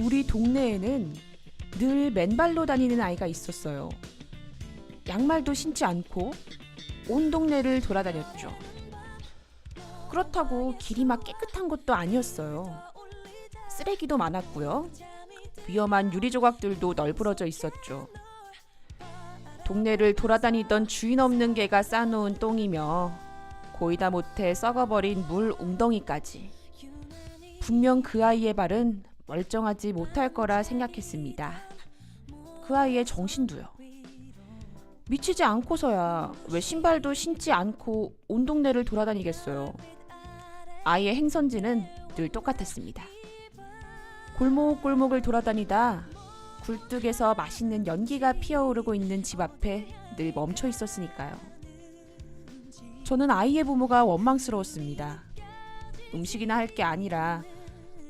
우리 동네에는 늘 맨발로 다니는 아이가 있었어요. 양말도 신지 않고 온 동네를 돌아다녔죠. 그렇다고 길이 막 깨끗한 것도 아니었어요. 쓰레기도 많았고요. 위험한 유리 조각들도 널브러져 있었죠. 동네를 돌아다니던 주인 없는 개가 싸놓은 똥이며 고이다 못해 썩어버린 물 웅덩이까지. 분명 그 아이의 발은 멀쩡하지 못할 거라 생각했습니다. 그 아이의 정신도요. 미치지 않고서야 왜 신발도 신지 않고 온 동네를 돌아다니겠어요. 아이의 행선지는 늘 똑같았습니다. 골목골목을 돌아다니다 굴뚝에서 맛있는 연기가 피어오르고 있는 집 앞에 늘 멈춰 있었으니까요. 저는 아이의 부모가 원망스러웠습니다. 음식이나 할 게 아니라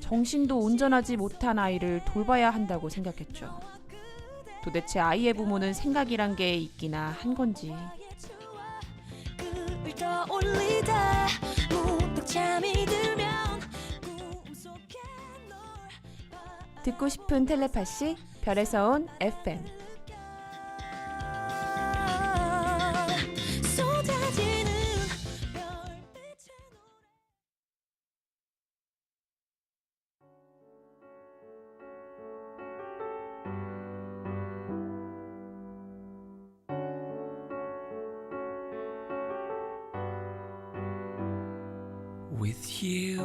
정신도 온전하지 못한 아이를 돌봐야 한다고 생각했죠. 도대체 아이의 부모는 생각이란 게 있기나 한 건지. 듣고 싶은 텔레파시 별에서 온 FM. With you,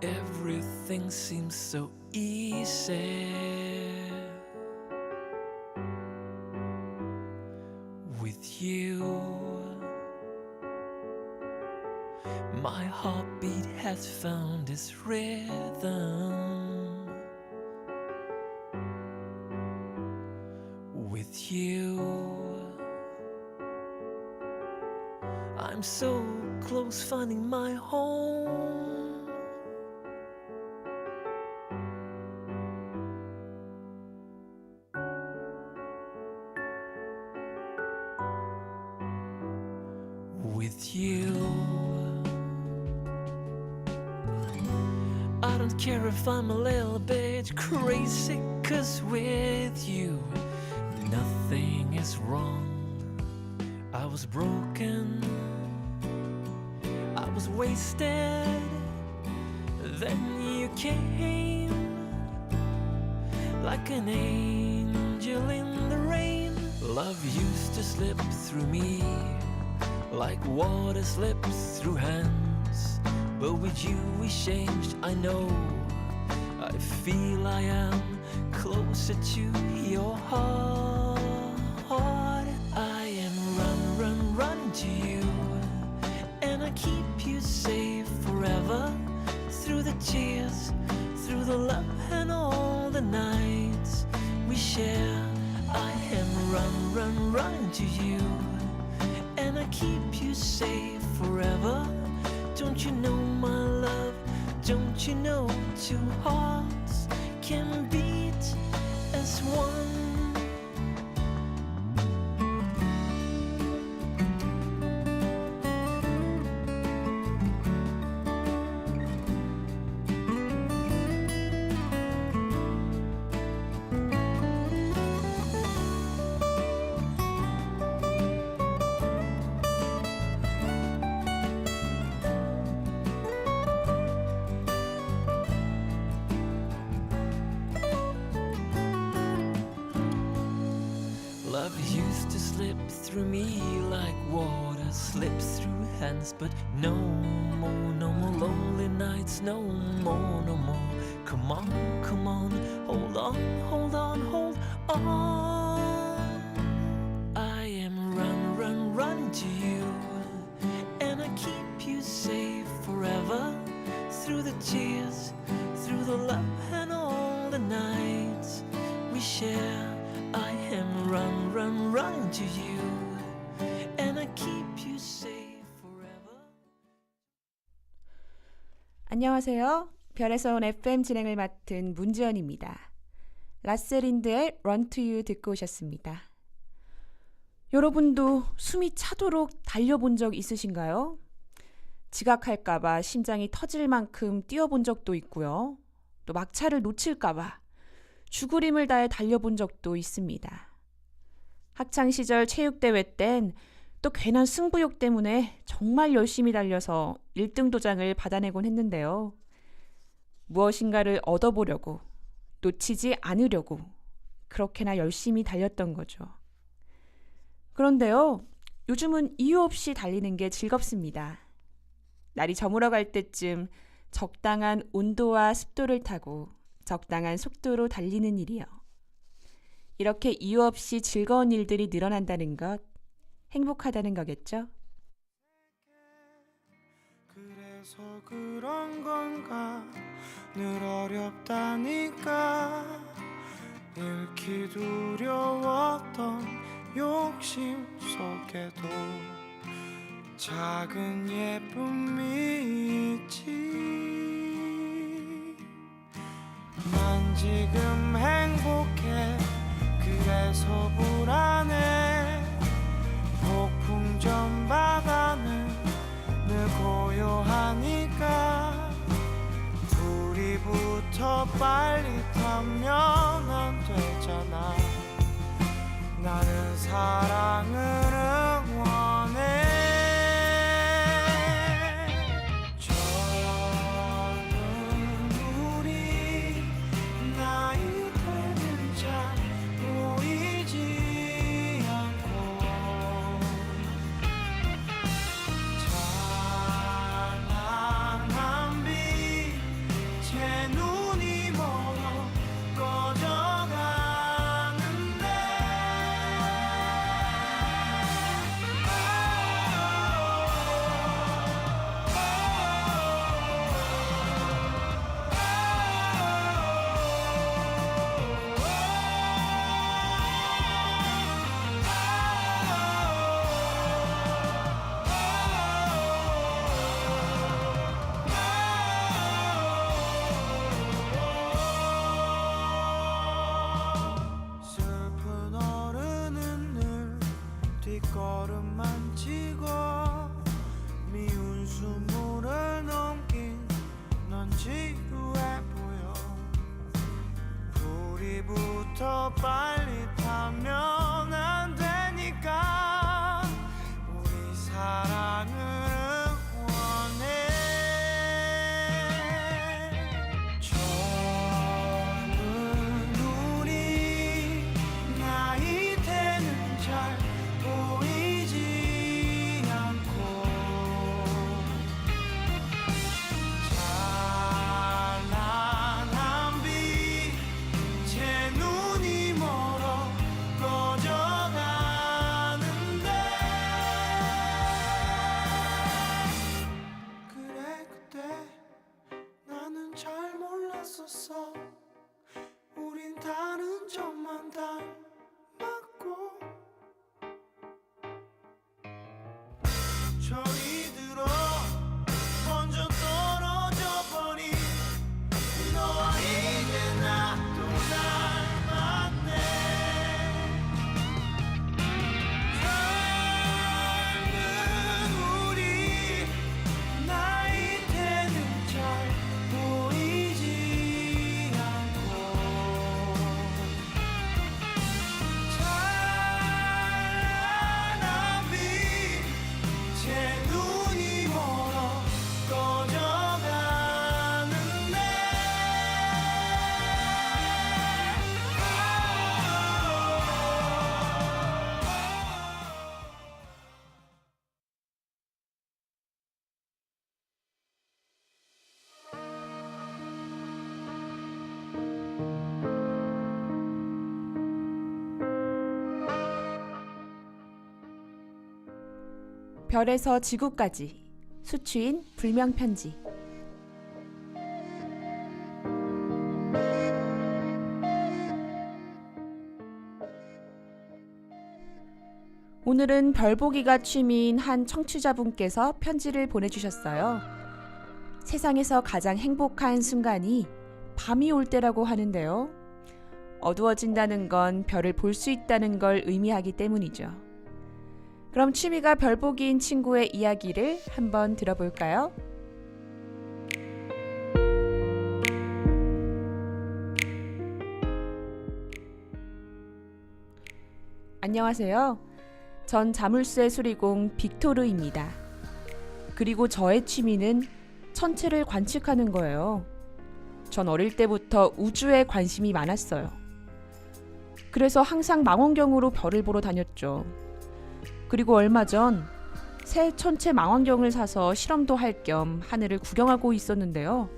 everything seems so easy. With you, my heartbeat has found its rhythm. With you, I'm so close finding my home. With you, I don't care if I'm a little bit crazy, 'cause with you, nothing is wrong. I was broken, I was wasted, then you came like an angel in the rain. Love used to slip through me like water slips through hands, but with you we changed, I know. I feel I am closer to your heart. I am running to you, and I keep you safe forever. Through the tears, through the love and all the nights we share. I am running to you, and I keep you safe forever. Don't you know my love? Don't you know two hearts can beat as one? Love used to slip through me like water slips through hands, but no more lonely nights, no more. Come on, hold on. I am running to you, and I keep you safe forever. Through the tears, through the love and all the nights we share. I am running to you, and I keep you safe forever. 안녕하세요. 별에서 온 FM 진행을 맡은 문지연입니다. 라스린드의 Run to You 듣고 오셨습니다. 여러분도 숨이 차도록 달려본 적 있으신가요? 지각할까봐 심장이 터질 만큼 뛰어본 적도 있고요. 또 막차를 놓칠까봐 죽으림을 다해 달려본 적도 있습니다. 학창시절 체육대회 땐 또 괜한 승부욕 때문에 정말 열심히 달려서 1등 도장을 받아내곤 했는데요. 무엇인가를 얻어보려고, 놓치지 않으려고 그렇게나 열심히 달렸던 거죠. 그런데요, 요즘은 이유 없이 달리는 게 즐겁습니다. 날이 저물어 갈 때쯤 적당한 온도와 습도를 타고 적당한 속도로 달리는 일이요. 이렇게 이유 없이 즐거운 일들이 늘어난다는 것, 행복하다는 거겠죠? 그래서 그런 건가 늘 어렵다니까 잃기 두려웠던 욕심 속에도 작은 예쁨이 있지 난 지금 행복해 그래서 불안해 폭풍전 바다는 늘 고요하니까 둘이 붙어 빨리 타면 안 되잖아 나는 사랑을 응원해 젊은 우리 나이 되는 잘 보이지 않고 찬란한 빛 제 눈이 멀어 꺼져가는데 슬픈 어른은 늘 뒷걸음만 치고 미운 수모를 넘긴 넌 지루해 보여 불이 붙어 빨리 타면 안 되니까 우리 사랑을 응원해 젊은 우리 나이 되는 잘 보이지 않고 찬란한 빛 제 눈이 멀어 꺼져가는데 그래 그때 나는 잘 몰랐었어 우린 다른 점만 닮았고 저리 들어 먼저 떨어져 버린 너와 이제 나도 닮았네 젊은 우리 나이 되는 잘 보이지 않고 찬란한 빛 제 눈이 멀어 꺼져가는데 별에서 지구까지 수취인 불명편지. 오늘은 별보기가 취미인 한 청취자분께서 편지를 보내주셨어요. 세상에서 가장 행복한 순간이 밤이 올 때라고 하는데요. 어두워진다는 건 별을 볼 수 있다는 걸 의미하기 때문이죠. 그럼 취미가 별보기인 친구의 이야기를 한번 들어볼까요? 안녕하세요. 전 자물쇠 수리공 빅토르입니다. 그리고 저의 취미는 천체를 관측하는 거예요. 전 어릴 때부터 우주에 관심이 많았어요. 그래서 항상 망원경으로 별을 보러 다녔죠. 그리고 얼마 전 새 천체 망원경을 사서 실험도 할 겸 하늘을 구경하고 있었는데요.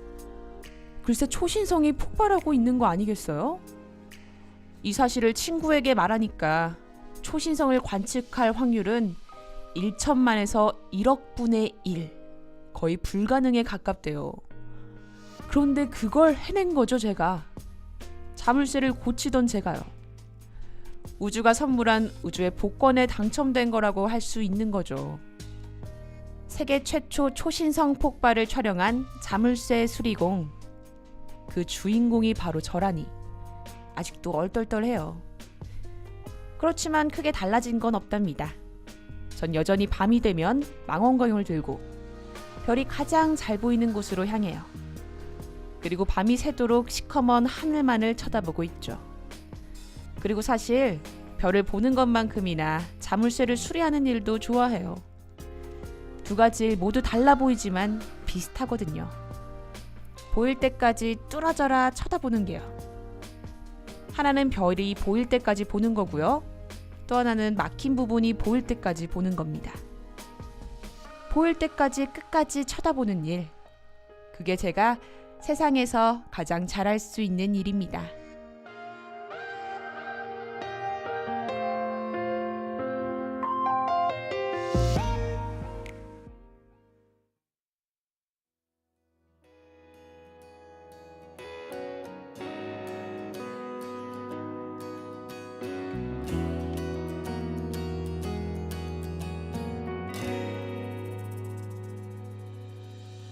글쎄 초신성이 폭발하고 있는 거 아니겠어요? 이 사실을 친구에게 말하니까 초신성을 관측할 확률은 1천만에서 1억 분의 1, 거의 불가능에 가깝대요. 그런데 그걸 해낸 거죠, 제가. 자물쇠를 고치던 제가요. 우주가 선물한 우주의 복권에 당첨된 거라고 할 수 있는 거죠. 세계 최초 초신성 폭발을 촬영한 자물쇠 수리공. 그 주인공이 바로 저라니 아직도 얼떨떨해요. 그렇지만 크게 달라진 건 없답니다. 전 여전히 밤이 되면 망원경을 들고 별이 가장 잘 보이는 곳으로 향해요. 그리고 밤이 새도록 시커먼 하늘만을 쳐다보고 있죠. 그리고 사실 별을 보는 것만큼이나 자물쇠를 수리하는 일도 좋아해요. 두 가지 모두 달라 보이지만 비슷하거든요. 보일 때까지 뚫어져라 쳐다보는 게요. 하나는 별이 보일 때까지 보는 거고요. 또 하나는 막힌 부분이 보일 때까지 보는 겁니다. 보일 때까지 끝까지 쳐다보는 일. 그게 제가 세상에서 가장 잘할 수 있는 일입니다.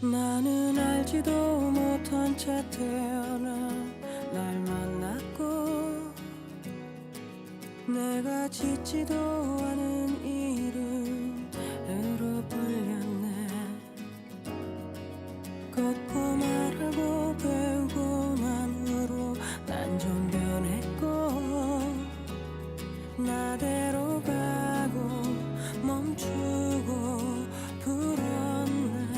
나는 알지도 못한 채 태어나 날 만났고 내가 짓지도 않은 이름으로 불렸네. 걷고 말하고 배우고만으로 난 좀 변했고 나대로 가고 멈추고 불었네.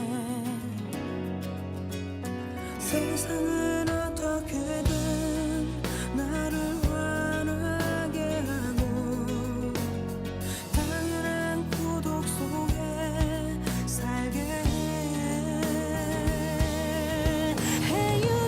세상은 어떻게든 나를 환하게 하고 당연한 고독 속에 살게 해. Hey you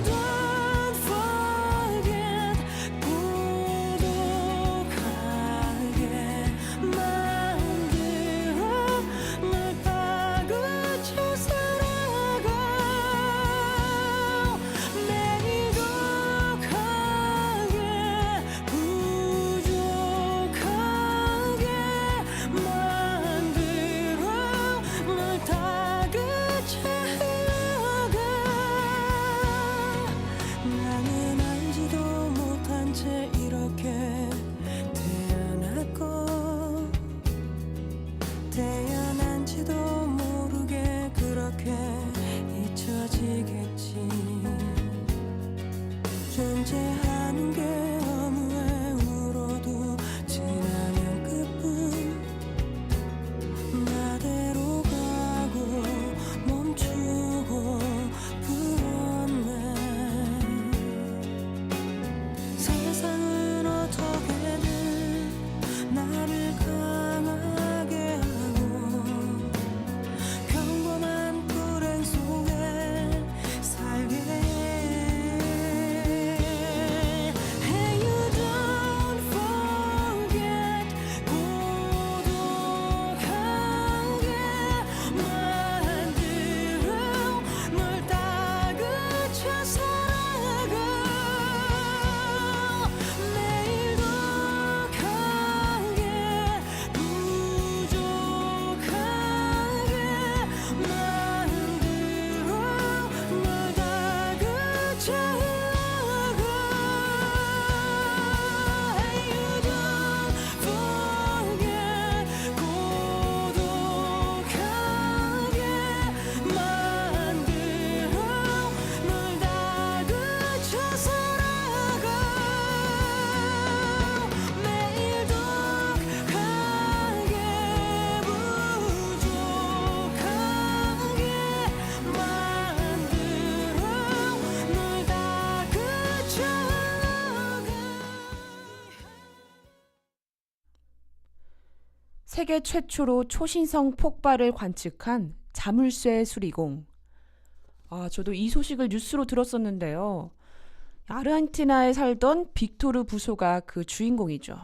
세계 최초로 초신성 폭발을 관측한 자물쇠 수리공. 저도 이 소식을 뉴스로 들었었는데요. 아르헨티나에 살던 빅토르 부소가 그 주인공이죠.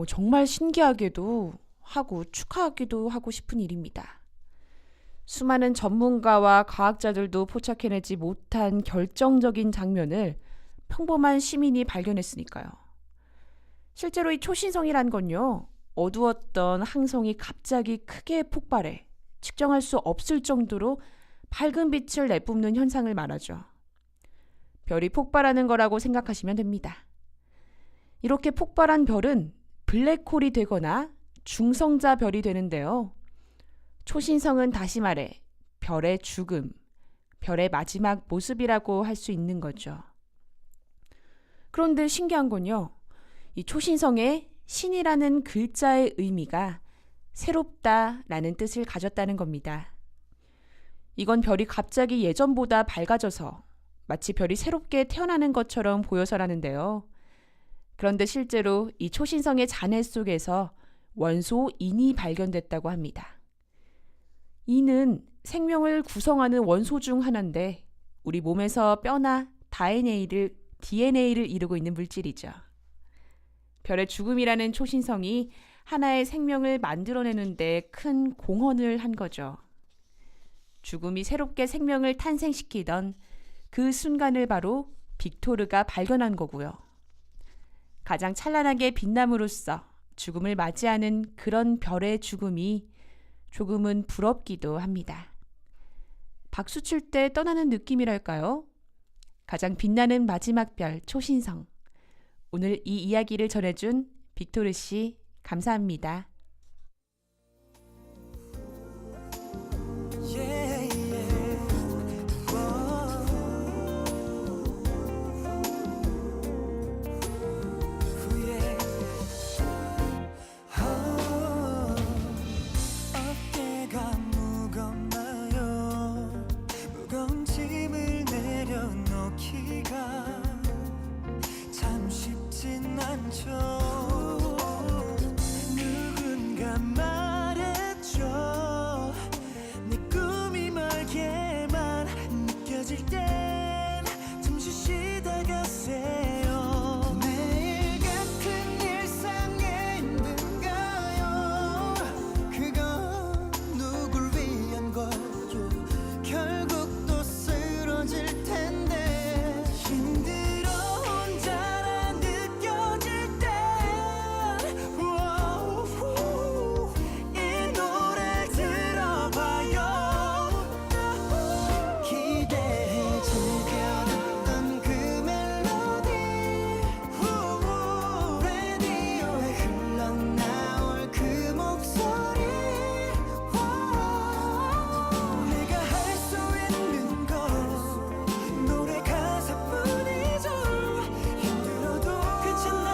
정말 신기하게도 하고 축하하기도 하고 싶은 일입니다. 수많은 전문가와 과학자들도 포착해내지 못한 결정적인 장면을 평범한 시민이 발견했으니까요. 실제로 이 초신성이란 건요, 어두웠던 항성이 갑자기 크게 폭발해 측정할 수 없을 정도로 밝은 빛을 내뿜는 현상을 말하죠. 별이 폭발하는 거라고 생각하시면 됩니다. 이렇게 폭발한 별은 블랙홀이 되거나 중성자 별이 되는데요. 초신성은 다시 말해 별의 죽음, 별의 마지막 모습이라고 할 수 있는 거죠. 그런데 신기한 건요, 이 초신성에 신이라는 글자의 의미가 새롭다라는 뜻을 가졌다는 겁니다. 이건 별이 갑자기 예전보다 밝아져서 마치 별이 새롭게 태어나는 것처럼 보여서라는데요. 그런데 실제로 이 초신성의 잔해 속에서 원소 인이 발견됐다고 합니다. 인은 생명을 구성하는 원소 중 하나인데 우리 몸에서 뼈나 DNA를 이루고 있는 물질이죠. 별의 죽음이라는 초신성이 하나의 생명을 만들어내는데 큰 공헌을 한 거죠. 죽음이 새롭게 생명을 탄생시키던 그 순간을 바로 빅토르가 발견한 거고요. 가장 찬란하게 빛남으로써 죽음을 맞이하는 그런 별의 죽음이 조금은 부럽기도 합니다. 박수 칠 때 떠나는 느낌이랄까요? 가장 빛나는 마지막 별 초신성. 오늘 이 이야기를 전해준 빅토르 씨 감사합니다. 어깨가 무겁나요? 무거운 짐을 내려놓기가 참 쉽진 않죠. 누군가 말했죠. 내 꿈이 멀게만 느껴질 땐 잠시 쉬다 가세요. 매일 같은 일상에 힘든가요? 그건 누굴 위한 거죠? 결국 또 쓰러질 텐데 힘들어 혼자라 느껴질 땐 이 노래 들어봐요. 기대해 즐겨듣던 그 멜로디 라디오에 흘러나올 그 목소리 내가 할 수 있는 건 노래 가사뿐이죠. 힘들어도 괜찮아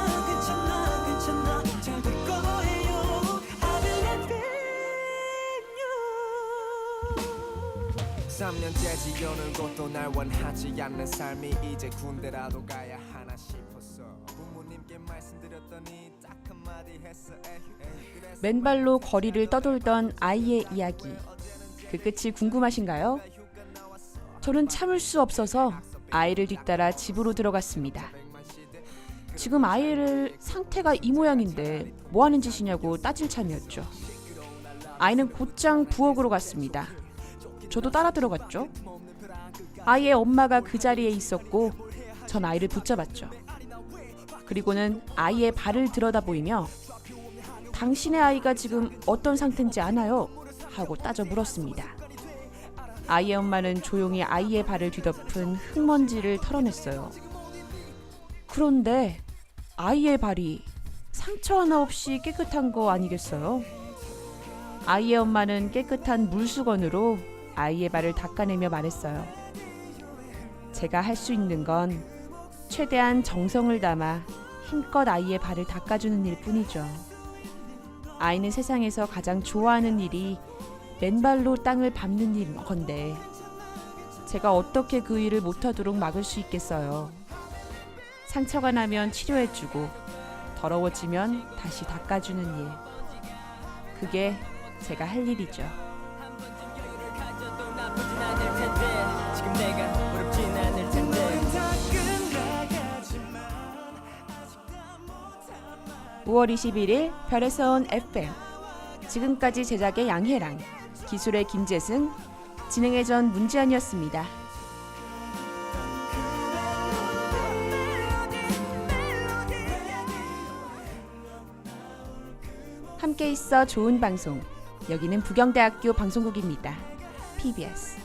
잘 될 거예요. I believe in you. 3년째 지겨는 것도 날 원하지 않는 삶이 이제 군대라도 가야 하나 싶었어. 부모님께 말씀드렸더니 딱 한마디 했어. 그래서 맨발로 거리를 떠돌던 아이의 이야기. 그 끝이 궁금하신가요? 저는 참을 수 없어서 아이를 뒤따라 집으로 들어갔습니다. 지금 아이를 상태가 이 모양인데 뭐 하는 짓이냐고 따질 참이었죠. 아이는 곧장 부엌으로 갔습니다. 저도 따라 들어갔죠. 아이의 엄마가 그 자리에 있었고 전 아이를 붙잡았죠. 그리고는 아이의 발을 들여다보이며 당신의 아이가 지금 어떤 상태인지 아나요? 하고 따져 물었습니다. 아이의 엄마는 조용히 아이의 발을 뒤덮은 흙먼지를 털어냈어요. 그런데 아이의 발이 상처 하나 없이 깨끗한 거 아니겠어요? 아이의 엄마는 깨끗한 물수건으로 아이의 발을 닦아내며 말했어요. 제가 할 수 있는 건 최대한 정성을 담아 힘껏 아이의 발을 닦아주는 일 뿐이죠. 아이는 세상에서 가장 좋아하는 일이 맨발로 땅을 밟는 일 건데 제가 어떻게 그 일을 못하도록 막을 수 있겠어요. 상처가 나면 치료해주고 더러워지면 다시 닦아주는 일. 그게 제가 할 일이죠. 지금 내가 어렵진 않을 텐데 5월 21일 별에서 온 FM. 지금까지 제작의 양혜랑, 기술의 김재승, 진행의 전 문지연이었습니다. 함께 있어 좋은 방송. 여기는 부경대학교 방송국입니다. PBS